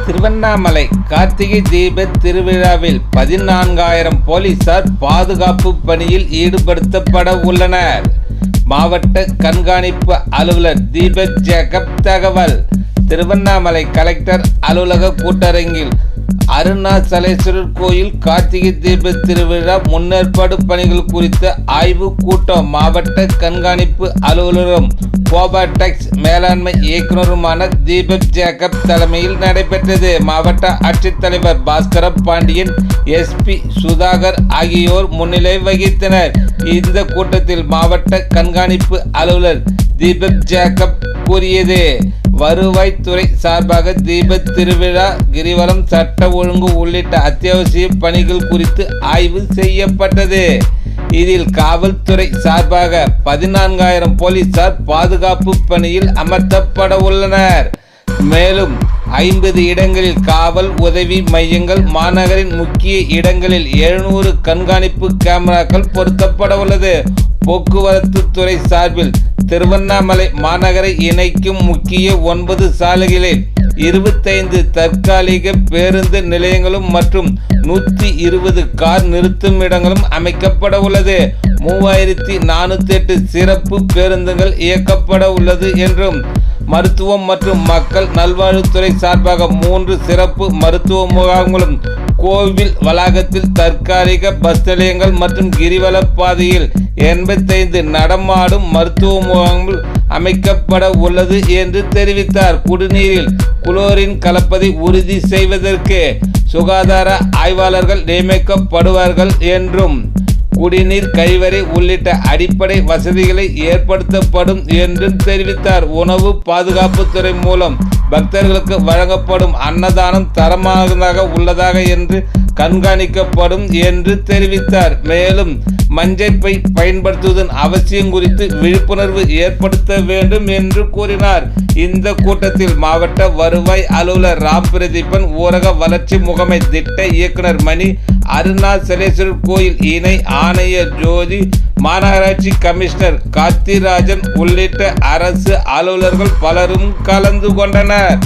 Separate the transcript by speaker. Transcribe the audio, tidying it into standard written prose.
Speaker 1: திருவண்ணாமலை கார்த்திகை தீப திருவிழாவில் 14,000 போலீசார் பாதுகாப்பு பணியில் ஈடுபடுத்தப்பட உள்ளனர். மாவட்ட கண்காணிப்பு அலுவலர் தீபக் ஜேக்கப் தகவல். திருவண்ணாமலை கலெக்டர் அலுவலக கூட்டரங்கில் அருணாசலேஸ்வரர் கோயில் கார்த்திகை தீப திருவிழா முன்னேற்பாடு பணிகள் குறித்த ஆய்வு கூட்டம் மாவட்ட கண்காணிப்பு அலுவலரும் கோபாடெக்ஸ் மேலாண்மை இயக்குநருமான தீபக் ஜேக்கப் தலைமையில் நடைபெற்றது. மாவட்ட ஆட்சித்தலைவர் பாஸ்கர பாண்டியன், எஸ்பி சுதாகர் ஆகியோர் முன்னிலை வகித்தனர். இந்த கூட்டத்தில் மாவட்ட கண்காணிப்பு அலுவலர் தீபக் ஜேக்கப் கூறியது, வருவாய்த்துறை சார்பாக தீப திருவிழா, கிரிவலம், சட்ட ஒழுங்கு உள்ளிட்ட அத்தியாவசிய பணிகள் குறித்து ஆய்வு செய்யப்பட்டது. இதில் காவல்துறை சார்பாக 14,000 போலீசார் பாதுகாப்பு பணியில் அமர்த்தப்பட உள்ளனர். மேலும் 50 இடங்களில் காவல் உதவி மையங்கள், மாநகரின் முக்கிய இடங்களில் 700 கண்காணிப்பு கேமராக்கள் பொருத்தப்பட உள்ளது. போக்குவரத்து துறை சார்பில் திருவண்ணாமலை மாநகரை இணைக்கும் முக்கிய 9 சாலைகளில் 25 தற்காலிக பேருந்து நிலையங்களும் மற்றும் 120 கார் நிறுத்தும் இடங்களும் அமைக்கப்பட உள்ளது. 3,408 சிறப்பு பேருந்துகள் இயக்கப்பட உள்ளது என்றும், மருத்துவம் மற்றும் மக்கள் நல்வாழ்வுத்துறை சார்பாக 3 சிறப்பு மருத்துவ முகாம்களும், கோவில் வளாகத்தில் தற்காலிக பஸ் நிலையங்கள் மற்றும் கிரிவல பாதையில் 85 நடமாடும் மருத்துவ முகாம்கள் அமைக்கப்பட உள்ளது என்று தெரிவித்தார். குடிநீரில் குளோரின் கலப்பதை உறுதி செய்வதற்கு சுகாதார ஆய்வாளர்கள் நியமிக்கப்படுவார்கள் என்றும், குடிநீர், கழிவறை உள்ளிட்ட அடிப்படை வசதிகளை ஏற்படுத்தப்படும் என்றும் தெரிவித்தார். உணவு பாதுகாப்புத்துறை மூலம் பக்தர்களுக்கு வழங்கப்படும் அன்னதானம் தரமானதாக உள்ளதாக என்று கண்காணிக்கப்படும் என்று தெரிவித்தார். மேலும் மஞ்சப்பை பயன்படுத்துவதன் அவசியம் குறித்து விழிப்புணர்வு ஏற்படுத்த வேண்டும் என்று கூறினார். இந்த கூட்டத்தில் மாவட்ட வருவாய் அலுவலர் ராம் பிரதீபன், ஊரக வளர்ச்சி முகமை திட்ட இயக்குனர் மணி, அருணாசலேஸ்வரர் கோயில் இணை ஆணையர் ஜோதி, மாநகராட்சி கமிஷனர் கார்த்திராஜன் உள்ளிட்ட அரசு அலுவலர்கள் பலரும் கலந்து கொண்டனர்.